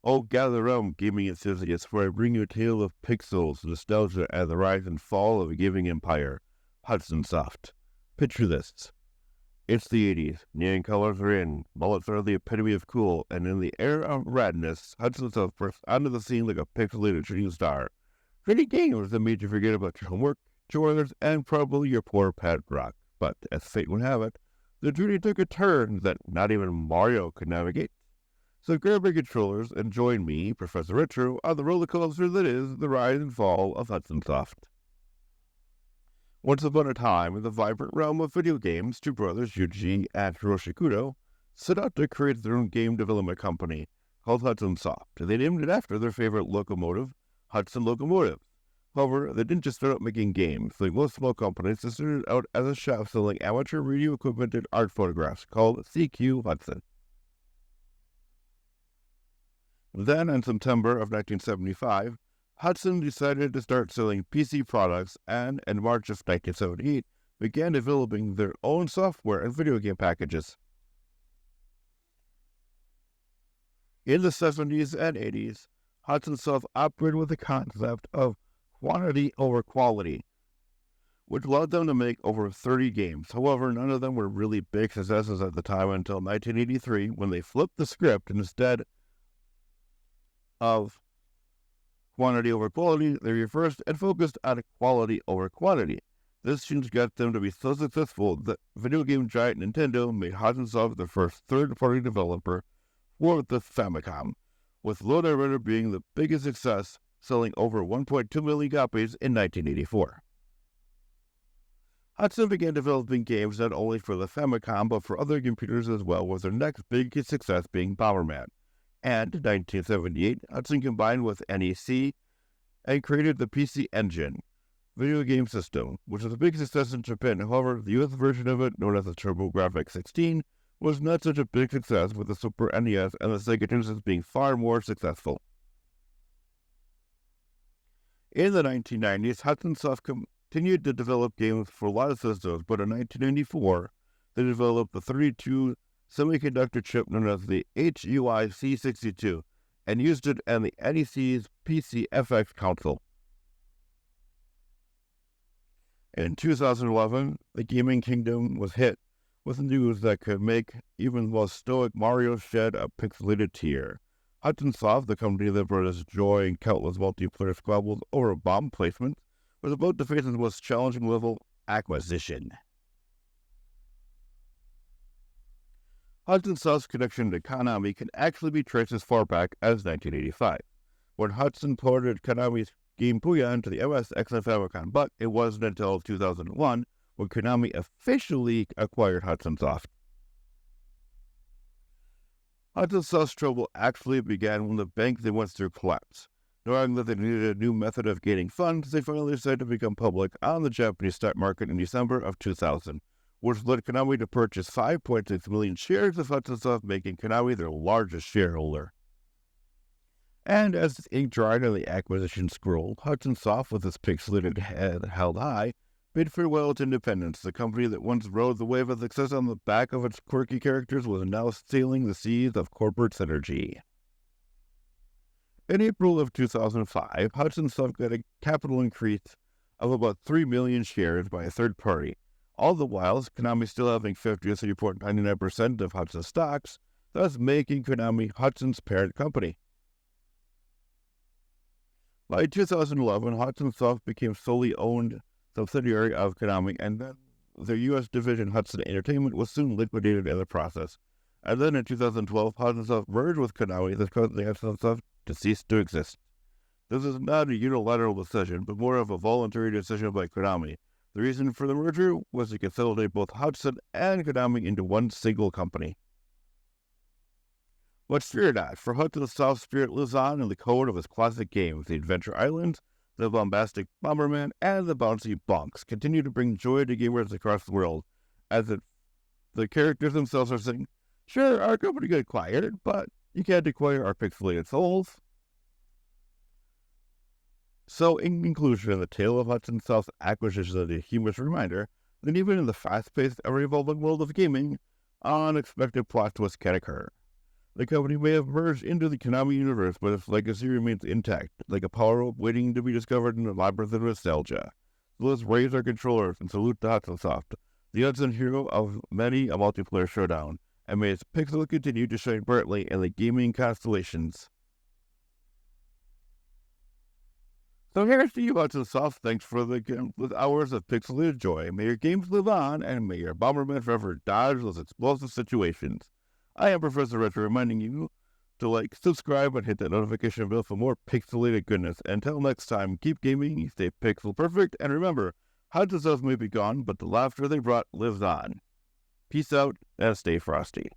Oh, gather round, gaming enthusiasts, for I bring you a tale of pixels, nostalgia, and the rise and fall of a gaming empire. Hudson Soft. Picture this. It's the 80s. Neon colors are in. Mullets are the epitome of cool, and in the era of radness, Hudson Soft burst onto the scene like a pixelated shooting star. Creating games that made you forget about your homework, chores, and probably your poor pet rock. But, as fate would have it, the journey took a turn that not even Mario could navigate. So grab your controllers and join me, Professor Retro, on the roller coaster that is the rise and fall of Hudson Soft. Once upon a time, in the vibrant realm of video games, two brothers, Yuji and Hiroshi Kudo, set out to create their own game development company called Hudson Soft. They named it after their favorite locomotive, Hudson Locomotive. However, they didn't just start out making games. Like most small companies, they started out as a shop selling amateur radio equipment and art photographs called CQ Hudson. Then, in September of 1975, Hudson decided to start selling PC products and, in March of 1978, began developing their own software and video game packages. In the 70s and 80s, Hudson Soft operated with the concept of quantity over quality, which allowed them to make over 30 games. However, none of them were really big successes at the time until 1983, when they flipped the script and instead of quantity over quality, they reversed and focused on quality over quantity. This change got them to be so successful that video game giant Nintendo made Hudson Soft the first third-party developer for the Famicom, with Low Rider being the biggest success, selling over 1.2 million copies in 1984. Hudson began developing games not only for the Famicom but for other computers as well, with their next biggest success being Bomberman. And in 1978, Hudson combined with NEC and created the PC Engine video game system, which was a big success in Japan. However, the US version of it, known as the TurboGrafx 16, was not such a big success, with the Super NES and the Sega Genesis being far more successful. In the 1990s, Hudson Soft continued to develop games for a lot of systems, but in 1994, they developed the 32 semiconductor chip known as the HUI C62 and used it in the NEC's PC FX console. In 2011, the gaming kingdom was hit with news that could make even the most stoic Mario shed a pixelated tear. Hudson Soft, the company that brought us joy in countless multiplayer squabbles over bomb placement, was about to face its most challenging level, acquisition. Hudson Soft's connection to Konami can actually be traced as far back as 1985, when Hudson ported Konami's game Booyah into the MSX Famicom, but it wasn't until 2001 when Konami officially acquired Hudson Soft. Hudson Soft's trouble actually began when the bank they went through collapsed. Knowing that they needed a new method of gaining funds, they finally decided to become public on the Japanese stock market in December of 2000, which led Konami to purchase 5.6 million shares of Hudson Soft, making Konami their largest shareholder. And as the ink dried on the acquisition scroll, Hudson Soft, with its pixelated head held high, bid farewell to independence. The company that once rode the wave of success on the back of its quirky characters was now sailing the seas of corporate synergy. In April of 2005, Hudson Soft got a capital increase of about 3 million shares by a third party. All the while, Konami still having 50.99% of Hudson stocks, thus making Konami Hudson's parent company. By 2011, Hudson Soft became solely owned subsidiary of Konami, and then their U.S. division Hudson Entertainment was soon liquidated in the process. And then in 2012, Hudson Soft merged with Konami, thus causing Hudson Soft to cease to exist. This is not a unilateral decision, but more of a voluntary decision by Konami. The reason for the merger was to consolidate both Hudson and Konami into one single company. But fear not, for Hudson Soft's spirit lives on in the code of his classic games. The Adventure Island, the bombastic Bomberman, and the bouncy Bonks continue to bring joy to gamers across the world, as the characters themselves are saying, "Sure, our company got acquired, but you can't acquire our pixelated souls." So, in conclusion, the tale of Hudson Soft's acquisition is a humorous reminder that even in the fast-paced, ever-evolving world of gaming, unexpected plot twists can occur. The company may have merged into the Konami universe, but its legacy remains intact, like a power rope waiting to be discovered in the labyrinth of nostalgia. So let's raise our controllers and salute the Hudson Soft, the unsung hero of many a multiplayer showdown, and may its pixel continue to shine brightly in the gaming constellations. So here's to you, Hudson Soft. Thanks for the countless hours of pixelated joy. May your games live on, and may your Bomberman forever dodge those explosive situations. I am Professor Retro, reminding you to like, subscribe, and hit that notification bell for more pixelated goodness. Until next time, keep gaming, stay pixel perfect, and remember, Hudson Soft may be gone, but the laughter they brought lives on. Peace out, and stay frosty.